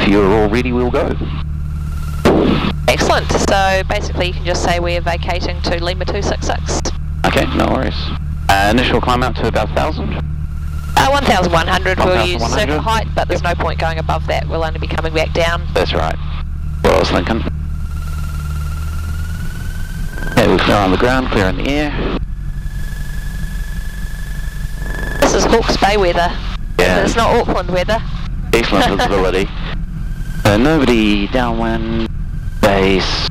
If you're all ready, we'll go. Excellent. So basically you can just say we're vacating to Lima 266. Okay, no worries. Initial climb out to about 1,000? 1,100. We'll use 1,100? circuit height, but there's no point going above that. We'll only be coming back down. That's right. Well, I was thinking. Okay, we're clear on the ground, clear in the air. This is Hawke's Bay weather. Yeah. It's not Auckland weather. Excellent visibility. Nobody downwind, base.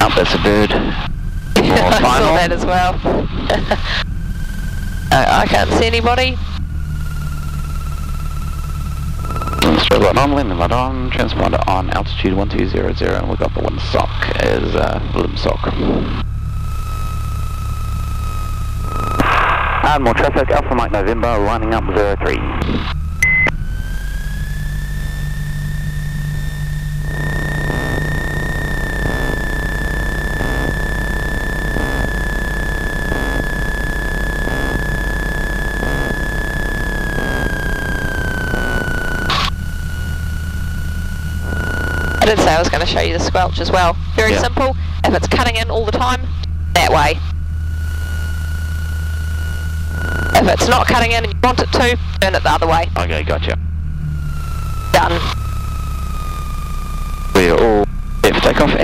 Oh, that's a bird. More I final. saw that as well. I can't see anybody. Straight light on, landing light on, transponder on, altitude 1200, and we've got the wind sock as limb sock. And more traffic, Alpha Mike November, lining up 03. I did say I was going to show you the squelch as well. Very simple. If it's cutting in all the time, that way. If it's not cutting in and you want it to, turn it the other way. Okay, gotcha. Done. We're all set for takeoff.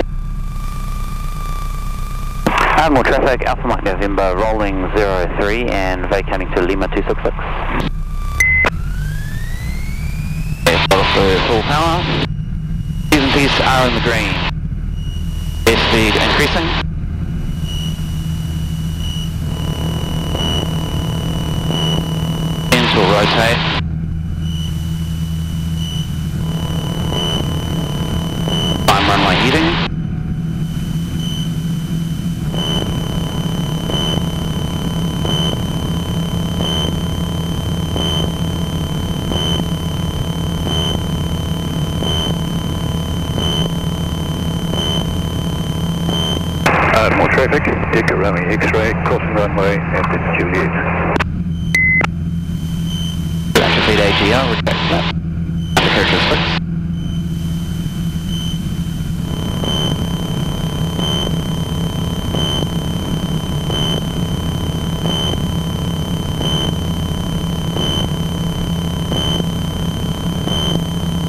And more traffic, Alpha Mike November, rolling 03 and vacating to Lima 266. Full power. T's and P's are in the green. Airspeed increasing. Ends will rotate. Climb runway heading. More traffic, Echo runway X-ray, crossing runway, and Juliet. Feed AGR, retract flap. Characteristics.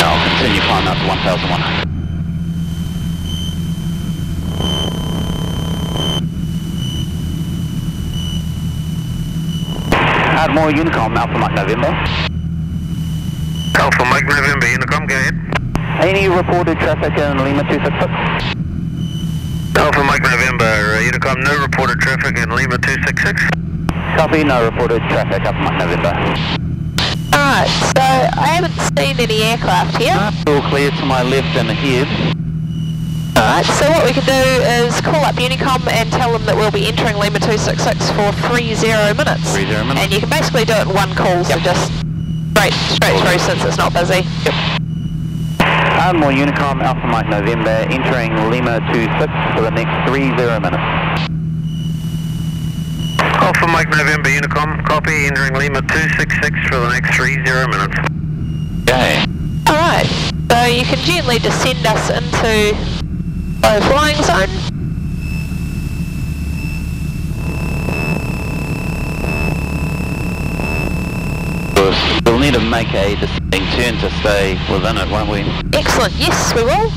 I'll continue climb up to 1,100. Add more Unicom, Alpha Mike November. Alpha Mike November, Unicom, go ahead. Any reported traffic in Lima 266? Alpha Mike November, Unicom, no reported traffic in Lima 266. Copy, no reported traffic, Alpha Mike November. Alright, so I haven't seen any aircraft here. All clear to my left and ahead. Alright, so what we can do is call up Unicom and tell them that we'll be entering Lima 266 for 30 minutes. 30 minutes. And you can basically do it in one call, so just straight through since it's not busy. Yep. And more Unicom, Alpha Mike November, entering Lima 26 for the next 30 minutes. Alpha Mike November, Unicom, copy, entering Lima 266 for the next 30 minutes. Okay. Alright, so you can gently descend us into low flying zone. We'll need to make a descending turn to stay within it, won't we? Excellent, yes we will.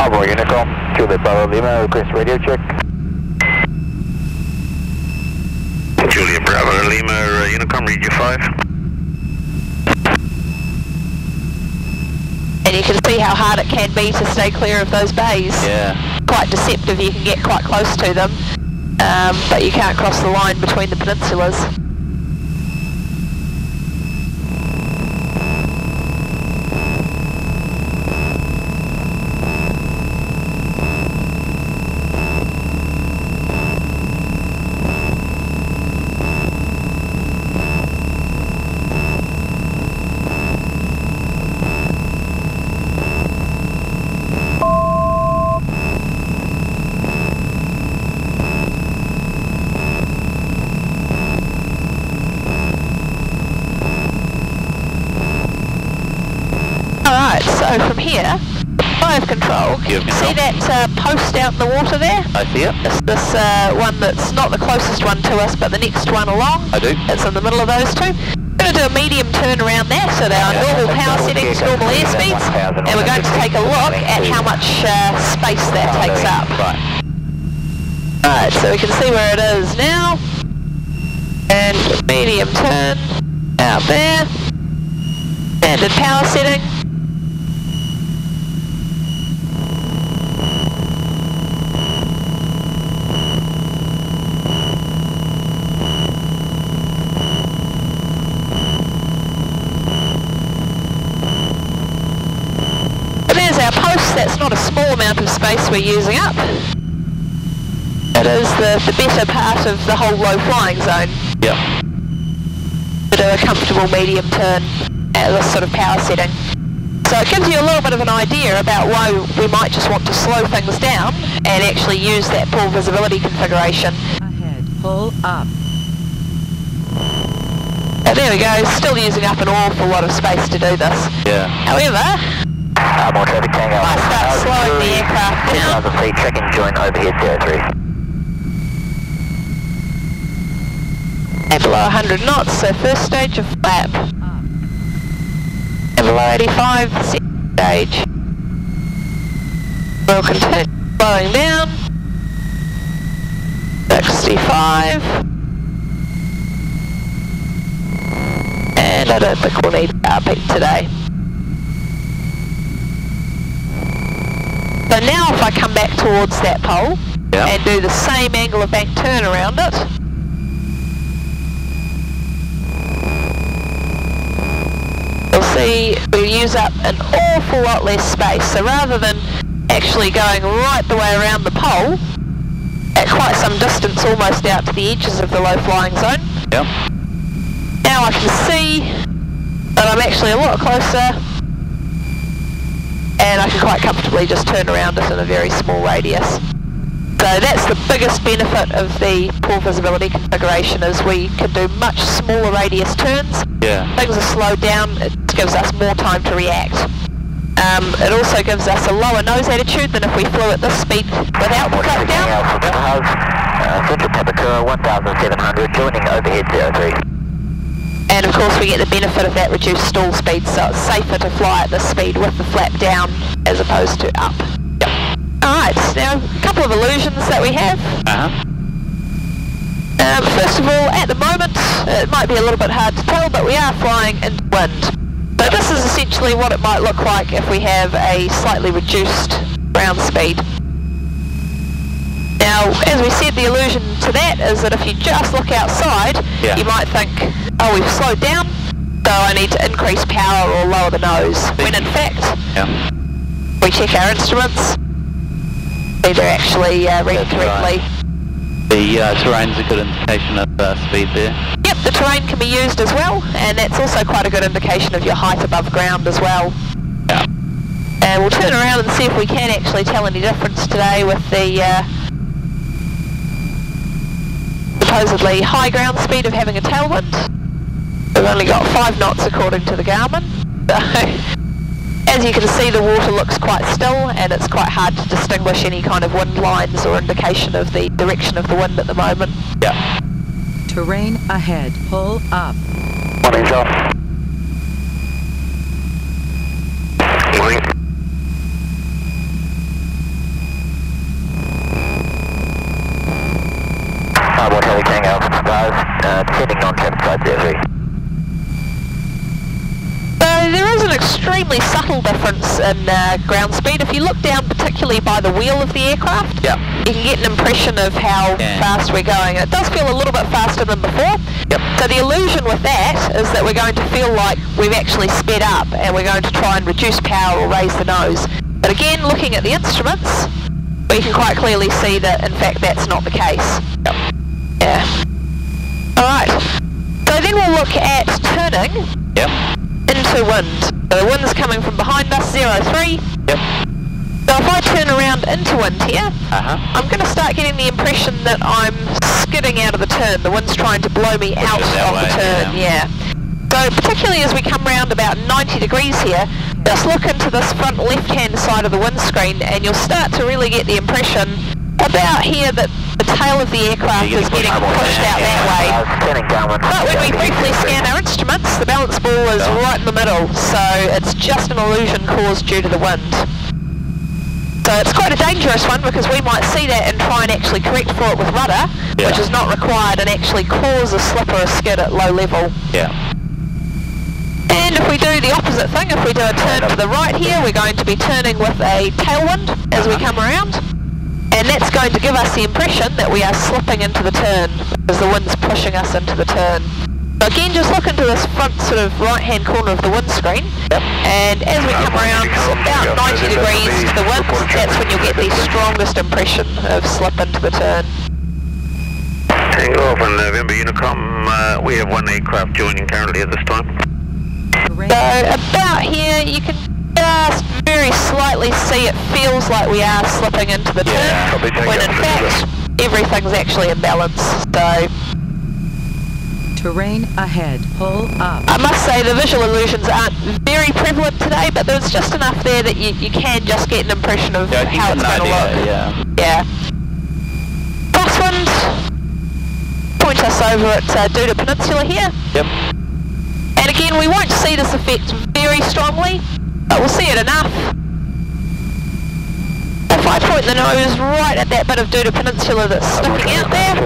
Bravo Unicom, Juliet Bravo Lima, request radio check. Juliet Bravo Lima, Unicom, read you 5. And you can see how hard it can be to stay clear of those bays. Yeah. Quite deceptive, you can get quite close to them, but you can't cross the line between the peninsulas. So from here, I have control. Can you see that post out in the water there? I see it. It's this one that's not the closest one to us, but the next one along. I do. It's in the middle of those two. We're going to do a medium turn around there, so they are normal power settings, normal airspeeds, and we're going to take a look at how much space that takes up. Right, so we can see where it is now. And medium turn out there. Standard power setting. That's not a small amount of space we're using up. It is the better part of the whole low flying zone. Yep. To do a comfortable medium turn at this sort of power setting. So it gives you a little bit of an idea about why we might just want to slow things down and actually use that poor visibility configuration. Ahead, pull up. And there we go, still using up an awful lot of space to do this. Yeah. However, More traffic Tango. I start slowing the aircraft down. 2,000 feet, check and join overhead territory. And below 100 knots, so first stage of flap. And below 85, second stage. We'll continue slowing down. 65. And I don't think we'll need RP today. So now if I come back towards that pole and do the same angle of bank turn around it, you'll see we use up an awful lot less space. So rather than actually going right the way around the pole, at quite some distance almost out to the edges of the low flying zone, now I can see that I'm actually a lot closer, and I can quite comfortably just turn around it in a very small radius. So that's the biggest benefit of the poor visibility configuration, is we can do much smaller radius turns. Things are slowed down, it gives us more time to react. It also gives us a lower nose attitude than if we flew at this speed without the flap down. Central Papakura 1,700, joining overhead 03. And of course we get the benefit of that reduced stall speed, so it's safer to fly at this speed with the flap down as opposed to up. Alright, now a couple of illusions that we have. First of all, at the moment, it might be a little bit hard to tell, but we are flying into wind. So this is essentially what it might look like if we have a slightly reduced ground speed. Now, as we said, the illusion to that is that if you just look outside, you might think, oh, we've slowed down, so I need to increase power or lower the nose. When in fact, we check our instruments, they're actually read correctly. The terrain's a good indication of speed there. Yep, the terrain can be used as well, and that's also quite a good indication of your height above ground as well. And we'll turn around and see if we can actually tell any difference today with the supposedly high ground speed of having a tailwind. We've only got 5 knots according to the Garmin. So, as you can see, the water looks quite still, and it's quite hard to distinguish any kind of wind lines or indication of the direction of the wind at the moment. Terrain ahead, pull up. Morning's off. Morning. One Heavy Tango Alpha 5, descending non-traffic side 03. So there is an extremely subtle difference in ground speed. If you look down particularly by the wheel of the aircraft, you can get an impression of how fast we're going. It does feel a little bit faster than before. So the illusion with that is that we're going to feel like we've actually sped up and we're going to try and reduce power or raise the nose. But again, looking at the instruments, we can quite clearly see that in fact that's not the case. Alright, so then we'll look at turning into wind. So the wind's coming from behind us, 03. So if I turn around into wind here, I'm going to start getting the impression that I'm skidding out of the turn. The wind's trying to blow me out of the turn, So particularly as we come round about 90 degrees here, Just look into this front left-hand side of the windscreen and you'll start to really get the impression about here that the tail of the aircraft is getting pushed out that way. But when we briefly scan our instruments, the balance ball is right in the middle, so it's just an illusion caused due to the wind. So it's quite a dangerous one because we might see that and try and actually correct for it with rudder, which is not required, and actually cause a slip or a skid at low level. Yeah. And if we do the opposite thing, if we do a turn to the right here, we're going to be turning with a tailwind as we come around. And that's going to give us the impression that we are slipping into the turn because the wind's pushing us into the turn. So again, just look into this front sort of right-hand corner of the windscreen. And as we come around about 90 degrees to the wind, that's when you'll get the strongest impression of slip into the turn. Takeoff and November Unicom, we have one aircraft joining currently at this time. So about here, you can just very slightly see it feels like we are slipping into the turn, when in fact everything's actually in balance. So Terrain ahead, pull up. I must say the visual illusions aren't very prevalent today, but there's just enough there that you can just get an impression of how it's going to look. Yeah. Crosswind, point us over at Duda Peninsula here. Yep. And again, we won't see this effect very strongly, but we'll see it enough. If I point the nose right at that bit of Duda Peninsula that's sticking out there, we've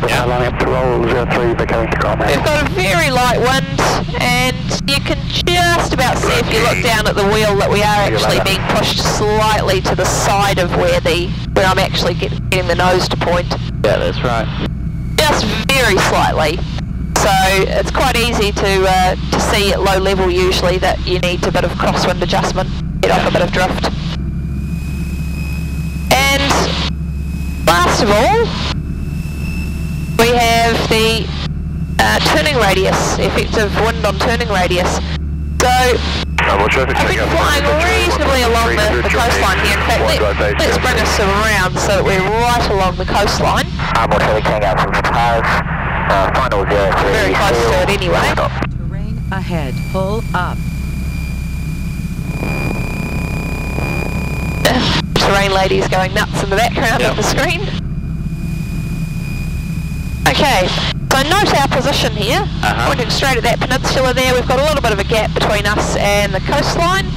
got a very light wind, and you can just about see if you look down at the wheel that we are actually being pushed slightly to the side of where I'm actually getting the nose to point. Yeah, that's right. Just very slightly. So it's quite easy to see at low level usually that you need a bit of crosswind adjustment, get off a bit of drift. And last of all, we have the turning radius, effective wind on turning radius. So I've been flying reasonably along the coastline here. In fact, let's bring us around so that we're right along the coastline. Very close to it anyway. Terrain ahead, pull up. Terrain lady's going nuts in the background of the screen. Okay, so note our position here, pointing straight at that peninsula there. We've got a little bit of a gap between us and the coastline.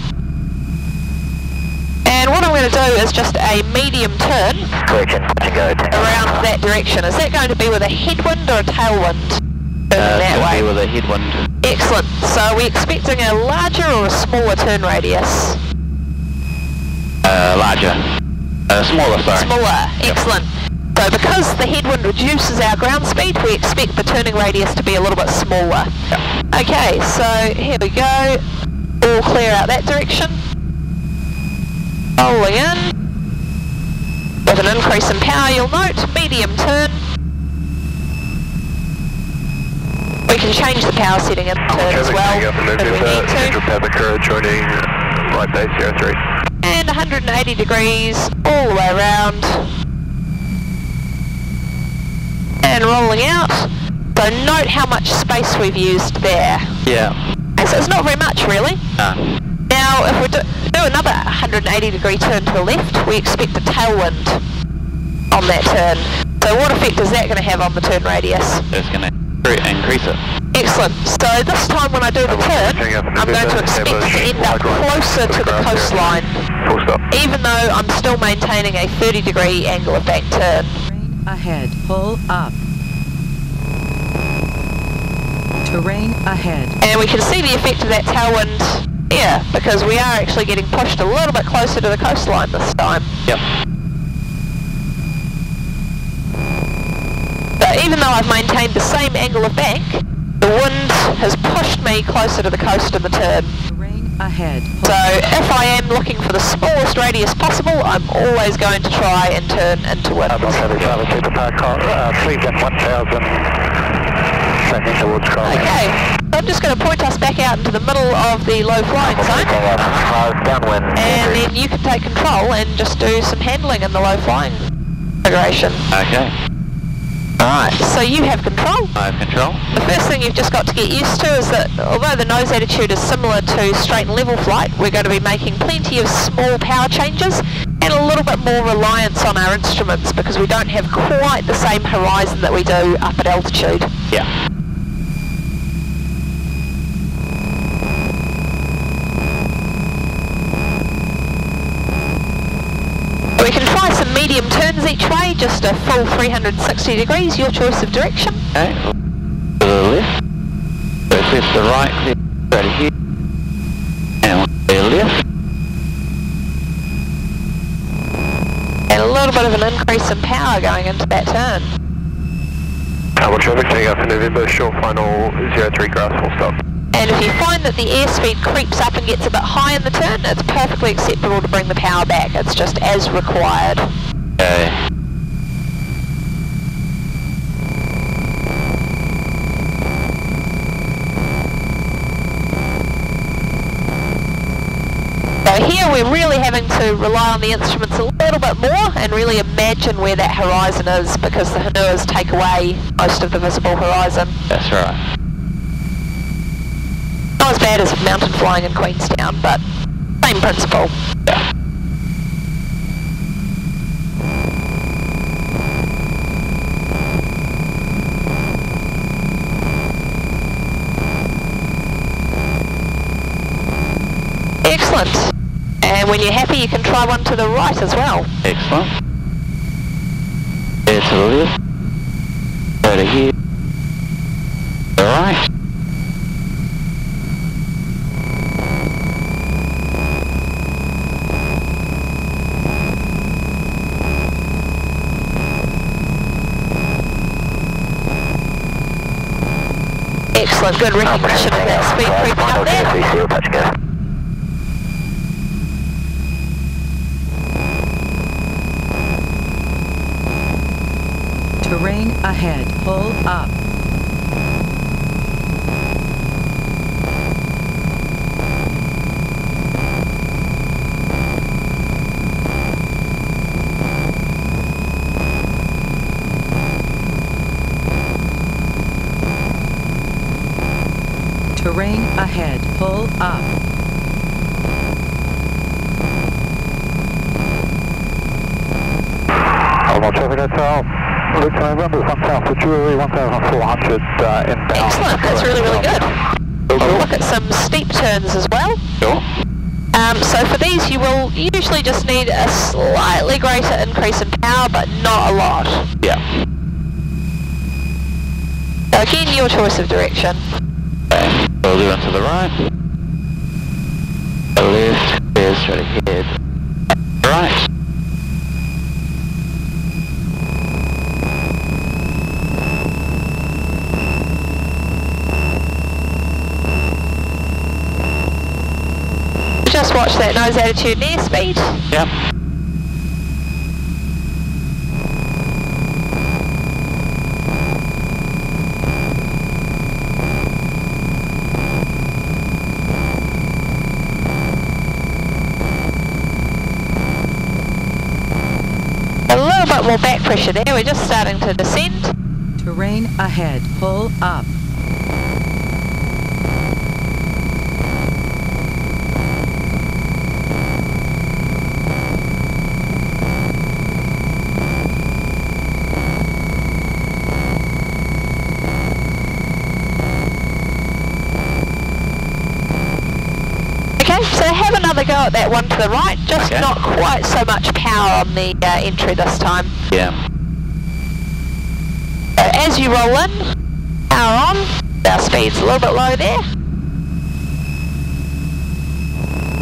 And what I'm going to do is just a medium turn around that direction. Is that going to be with a headwind or a tailwind? That way. With a headwind. Excellent. So are we expecting a larger or a smaller turn radius? Larger. Smaller, sorry. Smaller. Excellent. So because the headwind reduces our ground speed, we expect the turning radius to be a little bit smaller. Okay, so here we go. All clear out that direction. Rolling in. With an increase in power, you'll note, medium turn. We can change the power setting in the turn as well, if we need to. And 180 degrees, all the way around. And rolling out. So note how much space we've used there. Yeah. And so it's not very much, really. Now, if we do another 180 degree turn to the left, we expect a tailwind on that turn. So what effect is that going to have on the turn radius? It's going to increase it. Excellent. So this time when I do the turn, I'm going to expect to end up closer to the coastline, even though I'm still maintaining a 30 degree angle of bank turn. Terrain ahead, pull up. Terrain ahead. And we can see the effect of that tailwind here, because we are actually getting pushed a little bit closer to the coastline this time. Yep. So even though I've maintained the same angle of bank, the wind has pushed me closer to the coast in the turn. Terrain ahead. So if I am looking for the smallest radius possible, I'm always going to try and turn into wind. Okay, so I'm just going to point us back out into the middle of the low flying zone, and then you can take control and just do some handling in the low flying configuration. Okay. Alright, so you have control. I have control. The first thing you've just got to get used to is that although the nose attitude is similar to straight and level flight, we're going to be making plenty of small power changes and a little bit more reliance on our instruments because we don't have quite the same horizon that we do up at altitude. Yeah. We can try some medium turns each way, just a full 360 degrees, your choice of direction. Okay, to the left. So clear to the right, clear right here. And clear left. And a little bit of an increase in power going into that turn. Tower traffic, Takeoff to November, short final 03 grass, full stop. And if you find that the airspeed creeps up and gets a bit high in the turn, it's perfectly acceptable to bring the power back. It's just as required. Okay. So here we're really having to rely on the instruments a little bit more and really imagine where that horizon is because the Hanuas take away most of the visible horizon. That's right. Not as bad as mountain flying in Queenstown, but same principle. Yeah. Excellent. And when you're happy, you can try one to the right as well. Excellent. There to the left. Go to here. To the right. Excellent, good recognition of that speed creeping up there. Terrain ahead. Pull up. Terrain ahead. Pull up. Almost traffic, that's all. Luke November, 1 South Jury, 1,400 inbound. Excellent, that's really, really good. We'll look at some steep turns as well. Sure. So for these you will usually just need a slightly greater increase in power, but not a lot. Yeah. So again, your choice of direction. Okay. We'll do one to the right. The left. Clear straight ahead. Right. Just watch that nose attitude and airspeed. Yep. A little bit more back pressure there, we're just starting to descend. Terrain ahead. Pull up. So have another go at that one to the right, just Okay. not quite so much power on the entry this time. Yeah. So as you roll in, power on, our speed's a little bit low there.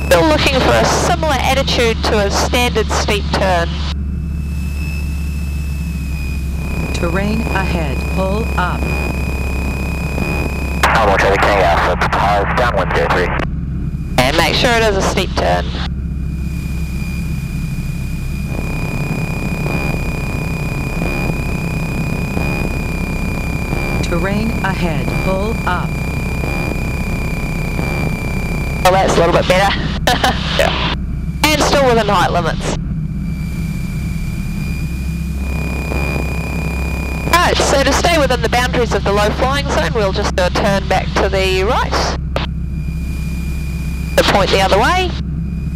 Still looking for a similar attitude to a standard steep turn. Terrain ahead. Pull up. Almost traffic, Takeoff, pause downwind 03. And make sure it is a steep turn. Terrain ahead. Pull up. Well, that's a little bit better. Yeah. And still within height limits. Alright, so to stay within the boundaries of the low flying zone, we'll just do a turn back to the right. The point the other way.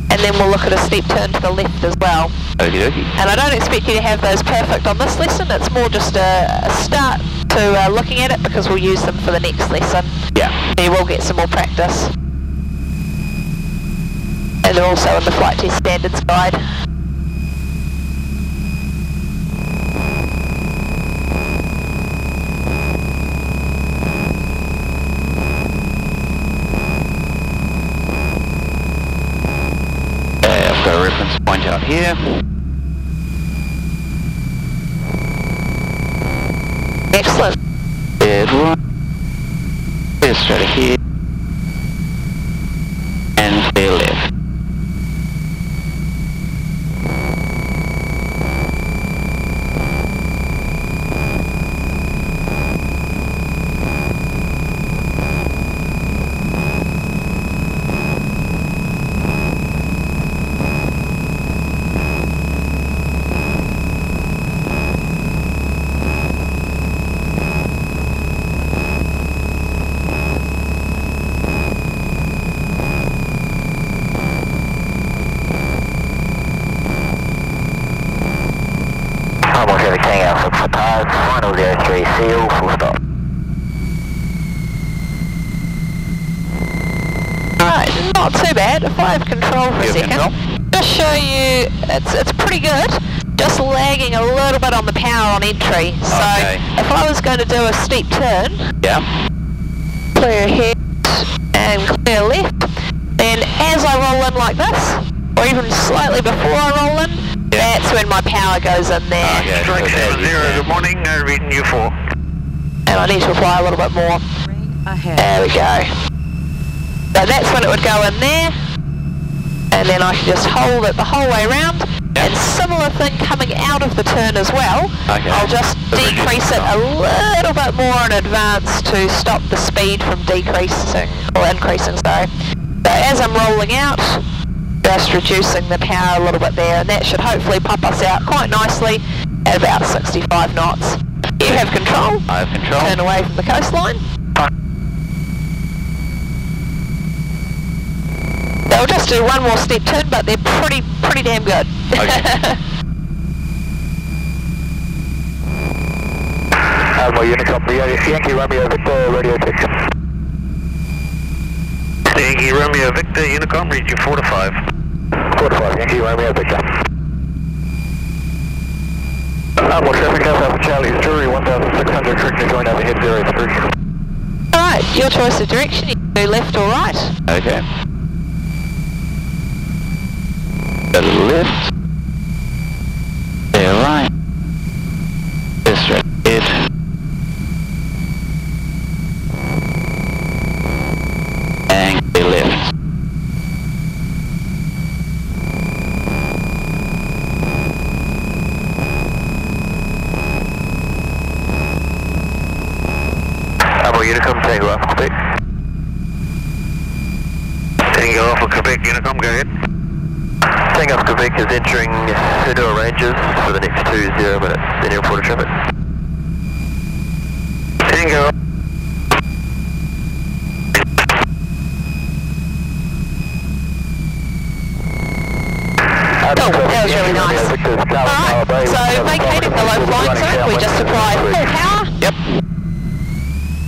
And then we'll look at a steep turn to the left as well. Okie dokie. And I don't expect you to have those perfect on this lesson. It's more just a start to looking at it because we'll use them for the next lesson. Yeah. You will get some more practice. And they're also in the Flight Test Standards Guide. I've got a reference point out here. Excellent. Dead right. Clear straight ahead. And clear left. Takeoff, look for tires, final 03 seal, full stop. Alright, not too bad. If I have control for a second, just show you, it's pretty good. Just lagging a little bit on the power on entry. So if I was going to do a steep turn, clear ahead and clear left, then as I roll in like this, or even slightly before I roll in, that's when my power goes in there. Strike 70, good morning, reading U4. And I need to apply a little bit more. There we go. So that's when it would go in there. And then I can just hold it the whole way around. And similar thing coming out of the turn as well. I'll just decrease it a little bit more in advance to stop the speed from decreasing, or increasing, sorry. So as I'm rolling out, just reducing the power a little bit there, and that should hopefully pop us out quite nicely at about 65 knots. You have control. I have control. Turn away from the coastline. They'll just do one more steep turn, but they're pretty damn good. Well, Unicom, Yankee Romeo Victor, radio check. Yankee Romeo Victor, Unicom, read you 4 to 5. 4 to 5, Yankee Romeo Victor. Well, traffic does have a Charlie Jury 1600, correct to join overhead 03. Alright, your choice of direction, you can do left or right. Okay. Go to the left. There right. This straight ahead. And clear left. Unicom, Tango Alpha Quebec. Tango Alpha Quebec, Unicom, go ahead. Tango Alpha Quebec is entering Hurdle Ranges for the next 20 minutes. Any report of traffic? Tango. Oh, that was really nice. Alright, so vacating the low flying zone, we just apply full power. Yep.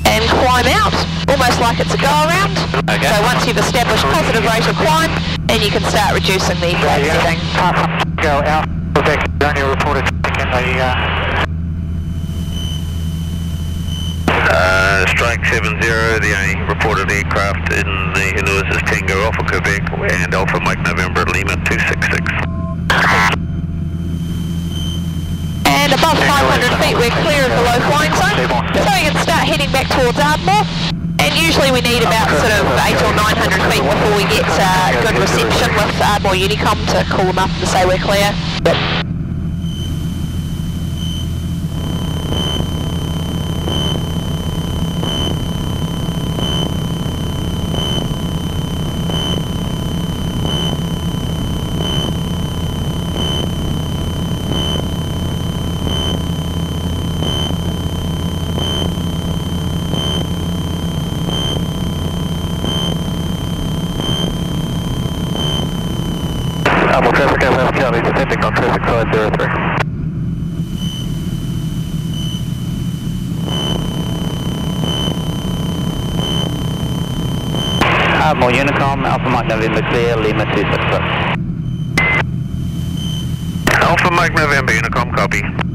And climb out, almost like it's a go-around. So once you've established positive rate of climb, then you can start reducing the flag setting. Go out, Quebec, only reported Strike 70, the only reported aircraft in the Inuit is Tango Alpha Quebec and Alpha Mike November Lima 266. And above 500 feet we're clear of the low flying zone, so we can start heading back towards Ardmore. And usually we need about sort of 800 or 900 feet before we get good reception with Ardmore Unicom to call them up and say we're clear. Admiral traffic, Admiral County, detecting on traffic side 03. Admiral Unicom, Alpha Mike November clear, Lima 266. Alpha Mike November, Unicom, copy.